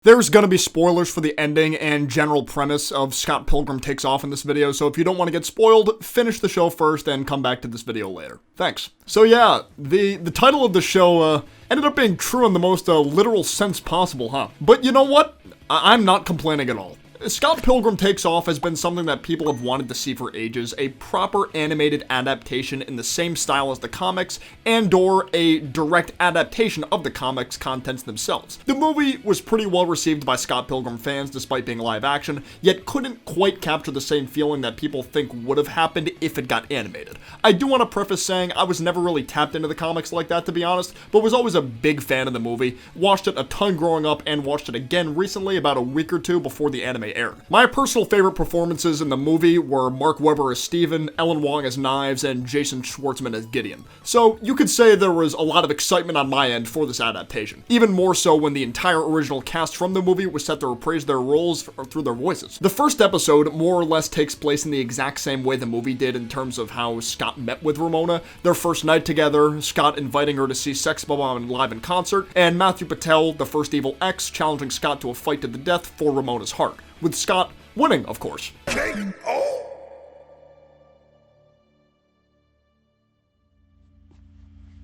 There's gonna be spoilers for the ending and general premise of Scott Pilgrim Takes Off in this video, so if you don't want to get spoiled, finish the show first and come back to this video later. Thanks. So yeah, the title of the show ended up being true in the most literal sense possible, huh? But you know what? I'm not complaining at all. Scott Pilgrim Takes Off has been something that people have wanted to see for ages, a proper animated adaptation in the same style as the comics, and/or a direct adaptation of the comics' contents themselves. The movie was pretty well received by Scott Pilgrim fans despite being live action, yet couldn't quite capture the same feeling that people think would have happened if it got animated. I do want to preface saying I was never really tapped into the comics like that, to be honest, but was always a big fan of the movie, watched it a ton growing up, and watched it again recently about a week or two before the anime aired. My personal favorite performances in the movie were Mark Webber as Steven, Ellen Wong as Knives, and Jason Schwartzman as Gideon. So you could say there was a lot of excitement on my end for this adaptation. Even more so when the entire original cast from the movie was set to reprise their roles through their voices. The first episode more or less takes place in the exact same way the movie did in terms of how Scott met with Ramona, their first night together, Scott inviting her to see Sex Bomb live in concert, and Matthew Patel, the first evil ex, challenging Scott to a fight to the death for Ramona's heart. With Scott winning, of course.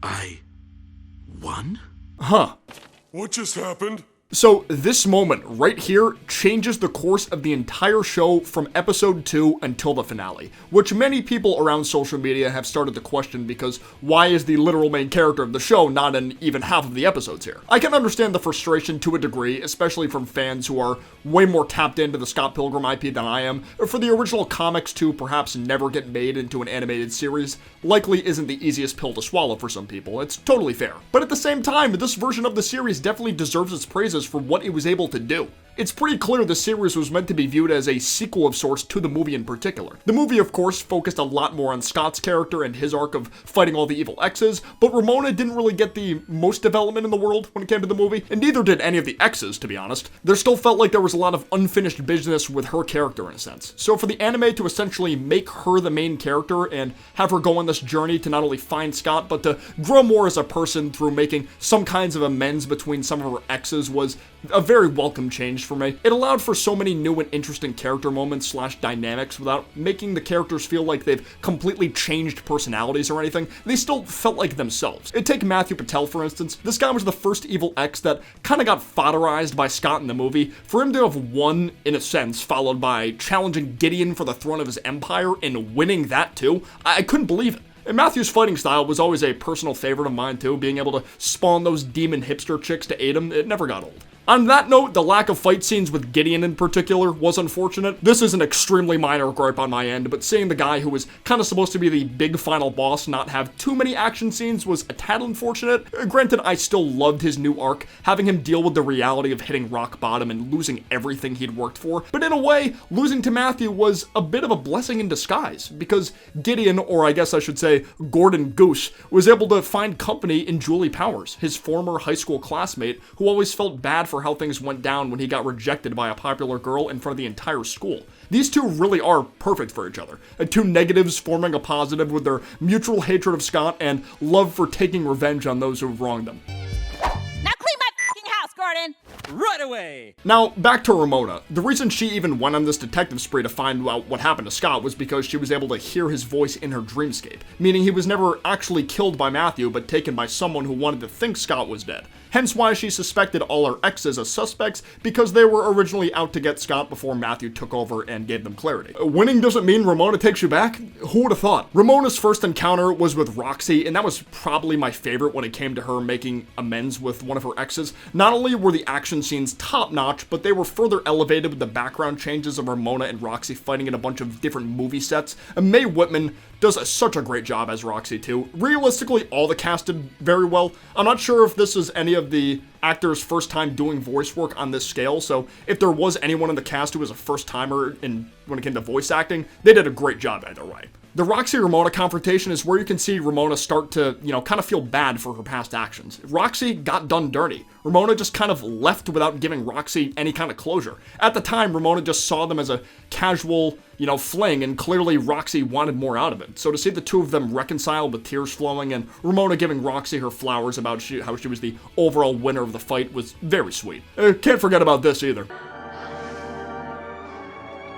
I won? Huh. What just happened? So this moment right here changes the course of the entire show from episode 2 until the finale, which many people around social media have started to question because why is the literal main character of the show not in even half of the episodes here? I can understand the frustration to a degree, especially from fans who are way more tapped into the Scott Pilgrim IP than I am, or for the original comics to perhaps never get made into an animated series likely isn't the easiest pill to swallow for some people. It's totally fair. But at the same time, this version of the series definitely deserves its praises for what it was able to do. It's pretty clear the series was meant to be viewed as a sequel of sorts to the movie in particular. The movie, of course, focused a lot more on Scott's character and his arc of fighting all the evil exes, but Ramona didn't really get the most development in the world when it came to the movie, and neither did any of the exes, to be honest. There still felt like there was a lot of unfinished business with her character in a sense. So for the anime to essentially make her the main character and have her go on this journey to not only find Scott, but to grow more as a person through making some kinds of amends between some of her exes was a very welcome change for me. It allowed for so many new and interesting character moments / dynamics without making the characters feel like they've completely changed personalities or anything. They still felt like themselves. Take Matthew Patel, for instance. This guy was the first evil ex that kind of got fodderized by Scott in the movie. For him to have won, in a sense, followed by challenging Gideon for the throne of his empire and winning that too, I couldn't believe it. And Matthew's fighting style was always a personal favorite of mine too, being able to spawn those demon hipster chicks to aid him, it never got old. On that note, the lack of fight scenes with Gideon in particular was unfortunate. This is an extremely minor gripe on my end, but seeing the guy who was kind of supposed to be the big final boss not have too many action scenes was a tad unfortunate. Granted, I still loved his new arc, having him deal with the reality of hitting rock bottom and losing everything he'd worked for, but in a way, losing to Matthew was a bit of a blessing in disguise, because Gideon, or I guess I should say Gordon Goose, was able to find company in Julie Powers, his former high school classmate, who always felt bad for how things went down when he got rejected by a popular girl in front of the entire school. These two really are perfect for each other. Two negatives forming a positive with their mutual hatred of Scott and love for taking revenge on those who've wronged them. Now clean my f***ing house, Gordon! Right away! Now, back to Ramona. The reason she even went on this detective spree to find out what happened to Scott was because she was able to hear his voice in her dreamscape, meaning he was never actually killed by Matthew, but taken by someone who wanted to think Scott was dead. Hence why she suspected all her exes as suspects, because they were originally out to get Scott before Matthew took over and gave them clarity. Winning doesn't mean Ramona takes you back? Who would have thought? Ramona's first encounter was with Roxy, and that was probably my favorite when it came to her making amends with one of her exes. Not only were the action scenes top-notch, but they were further elevated with the background changes of Ramona and Roxy fighting in a bunch of different movie sets. And Mae Whitman does such a great job as Roxy too. Realistically, all the cast did very well. I'm not sure if this is any of the actors' first time doing voice work on this scale, so if there was anyone in the cast who was a first timer when it came to voice acting, they did a great job either way. The Roxy-Ramona confrontation is where you can see Ramona start to, kind of feel bad for her past actions. Roxy got done dirty. Ramona just kind of left without giving Roxy any kind of closure. At the time, Ramona just saw them as a casual, fling, and clearly Roxy wanted more out of it. So to see the two of them reconcile with tears flowing and Ramona giving Roxy her flowers about how she was the overall winner of the fight was very sweet. Can't forget about this either.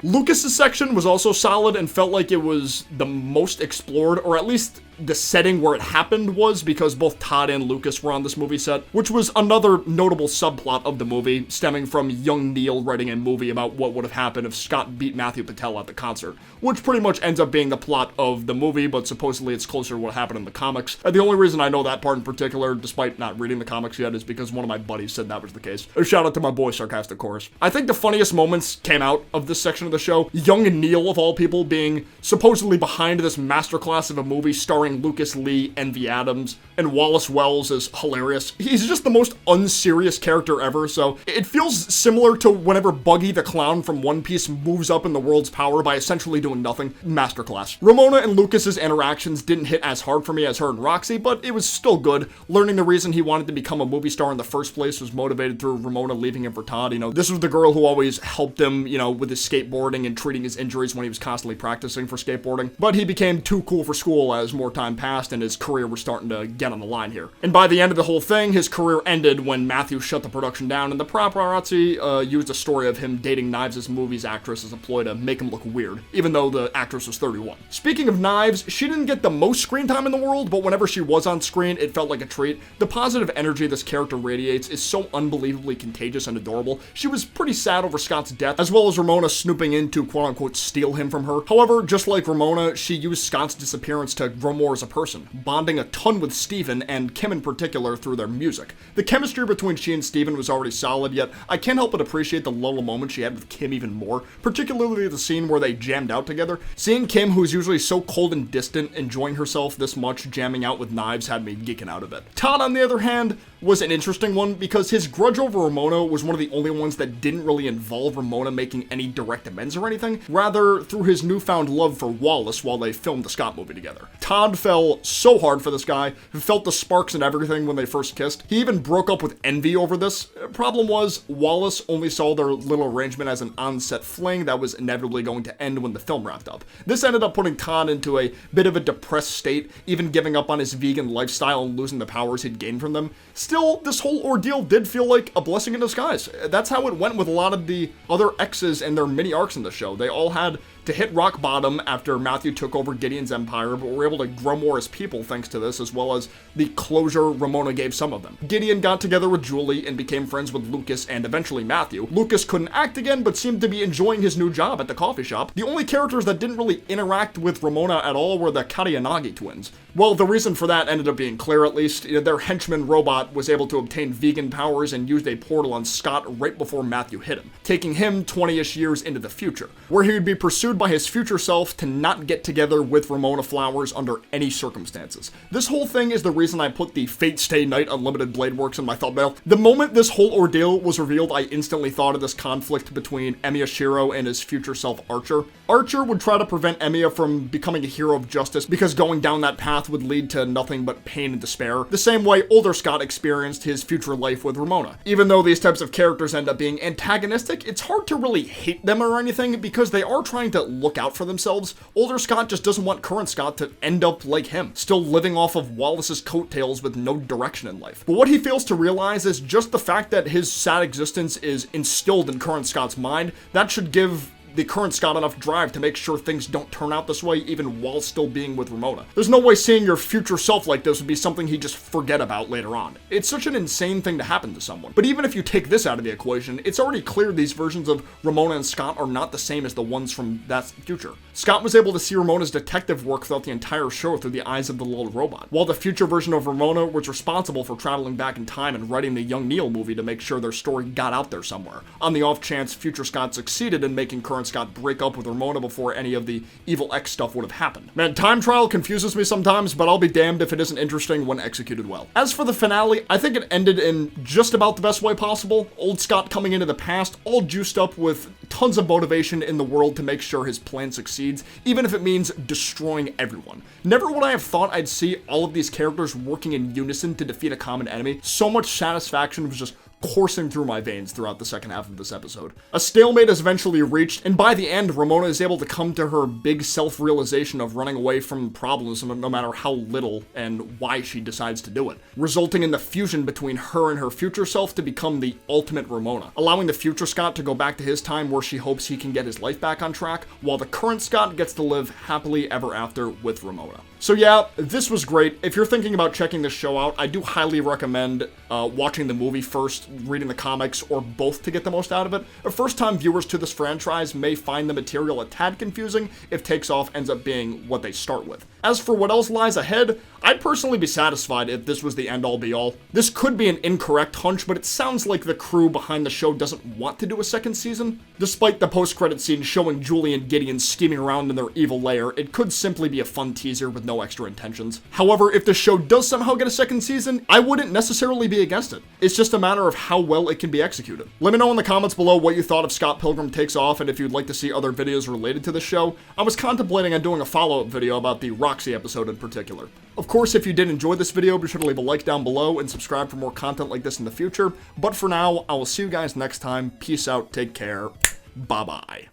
Lucas's section was also solid and felt like it was the most explored, or at least the setting where it happened was, because both Todd and Lucas were on this movie set, which was another notable subplot of the movie, stemming from young Neil writing a movie about what would have happened if Scott beat Matthew Patel at the concert, which pretty much ends up being the plot of the movie, but supposedly it's closer to what happened in the comics. The only reason I know that part in particular, despite not reading the comics yet, is because one of my buddies said that was the case. A shout out to my boy Sarcastic Chorus. I think the funniest moments came out of this section of the show. Young Neil, of all people, being supposedly behind this masterclass of a movie starring Lucas Lee, Envy Adams, and Wallace Wells is hilarious. He's just the most unserious character ever, so it feels similar to whenever Buggy the Clown from One Piece moves up in the world's power by essentially doing nothing. Masterclass. Ramona and Lucas's interactions didn't hit as hard for me as her and Roxy, but it was still good. Learning the reason he wanted to become a movie star in the first place was motivated through Ramona leaving him for Todd. This was the girl who always helped him, with his skateboarding and treating his injuries when he was constantly practicing for skateboarding. But he became too cool for school as more time passed and his career was starting to get on the line here. And by the end of the whole thing, his career ended when Matthew shut the production down, and the paparazzi used a story of him dating Knives' movie's actress as a ploy to make him look weird, even though the actress was 31. Speaking of Knives, she didn't get the most screen time in the world, but whenever she was on screen, it felt like a treat. The positive energy this character radiates is so unbelievably contagious and adorable. She was pretty sad over Scott's death, as well as Ramona snooping in to quote-unquote steal him from her. However, just like Ramona, she used Scott's disappearance to grow more as a person, bonding a ton with Steven, and Kim in particular, through their music. The chemistry between she and Steven was already solid, yet I can't help but appreciate the little moment she had with Kim even more, particularly the scene where they jammed out together. Seeing Kim, who's usually so cold and distant, enjoying herself this much jamming out with Knives had me geeking out a bit. Todd, on the other hand, was an interesting one because his grudge over Ramona was one of the only ones that didn't really involve Ramona making any direct amends or anything, rather through his newfound love for Wallace while they filmed the Scott movie together. Todd fell so hard for this guy, who felt the sparks and everything when they first kissed. He even broke up with Envy over this. Problem was, Wallace only saw their little arrangement as an on-set fling that was inevitably going to end when the film wrapped up. This ended up putting Todd into a bit of a depressed state, even giving up on his vegan lifestyle and losing the powers he'd gained from them. Still, this whole ordeal did feel like a blessing in disguise. That's how it went with a lot of the other exes and their mini arcs in the show. They all had to hit rock bottom after Matthew took over Gideon's empire, but were able to grow more as people thanks to this, as well as the closure Ramona gave some of them. Gideon got together with Julie and became friends with Lucas and eventually Matthew. Lucas couldn't act again, but seemed to be enjoying his new job at the coffee shop. The only characters that didn't really interact with Ramona at all were the Katayanagi twins. Well, the reason for that ended up being clear, at least. Their henchman robot was able to obtain vegan powers and used a portal on Scott right before Matthew hit him, taking him 20-ish years into the future, where he would be pursued by his future self to not get together with Ramona Flowers under any circumstances. This whole thing is the reason I put the Fate Stay Night Unlimited Blade Works in my thumbnail. The moment this whole ordeal was revealed, I instantly thought of this conflict between Emiya Shiro and his future self Archer. Archer would try to prevent Emiya from becoming a hero of justice because going down that path would lead to nothing but pain and despair, the same way older Scott experienced his future life with Ramona. Even though these types of characters end up being antagonistic, it's hard to really hate them or anything because they are trying to look out for themselves. Older Scott just doesn't want current Scott to end up like him, still living off of Wallace's coattails with no direction in life. But what he fails to realize is just the fact that his sad existence is instilled in current Scott's mind. That should give the current Scott enough drive to make sure things don't turn out this way even while still being with Ramona. There's no way seeing your future self like this would be something he'd just forget about later on. It's such an insane thing to happen to someone. But even if you take this out of the equation, it's already clear these versions of Ramona and Scott are not the same as the ones from that future. Scott was able to see Ramona's detective work throughout the entire show through the eyes of the little robot, while the future version of Ramona was responsible for traveling back in time and writing the Young Neil movie to make sure their story got out there somewhere, on the off chance future Scott succeeded in making current Scott break up with Ramona before any of the Evil X stuff would have happened. Man, time trial confuses me sometimes, but I'll be damned if it isn't interesting when executed well. As for the finale, I think it ended in just about the best way possible. Old Scott coming into the past, all juiced up with tons of motivation in the world to make sure his plan succeeds, even if it means destroying everyone. Never would I have thought I'd see all of these characters working in unison to defeat a common enemy. So much satisfaction was just coursing through my veins throughout the second half of this episode. A stalemate is eventually reached, and by the end, Ramona is able to come to her big self-realization of running away from problems no matter how little and why she decides to do it, resulting in the fusion between her and her future self to become the ultimate Ramona, allowing the future Scott to go back to his time where she hopes he can get his life back on track, while the current Scott gets to live happily ever after with Ramona. So yeah, this was great. If you're thinking about checking this show out, I do highly recommend watching the movie first, reading the comics, or both to get the most out of it. First-time viewers to this franchise may find the material a tad confusing if Takes Off ends up being what they start with. As for what else lies ahead, I'd personally be satisfied if this was the end-all be-all. This could be an incorrect hunch, but it sounds like the crew behind the show doesn't want to do a second season. Despite the post-credit scene showing Julie and Gideon scheming around in their evil lair, it could simply be a fun teaser with no extra intentions. However, if the show does somehow get a second season, I wouldn't necessarily be against it. It's just a matter of how well it can be executed. Let me know in the comments below what you thought of Scott Pilgrim Takes Off, and if you'd like to see other videos related to the show. I was contemplating on doing a follow-up video about the Roxy episode in particular. Of course, if you did enjoy this video, be sure to leave a like down below and subscribe for more content like this in the future. But for now, I will see you guys next time. Peace out, take care, bye-bye.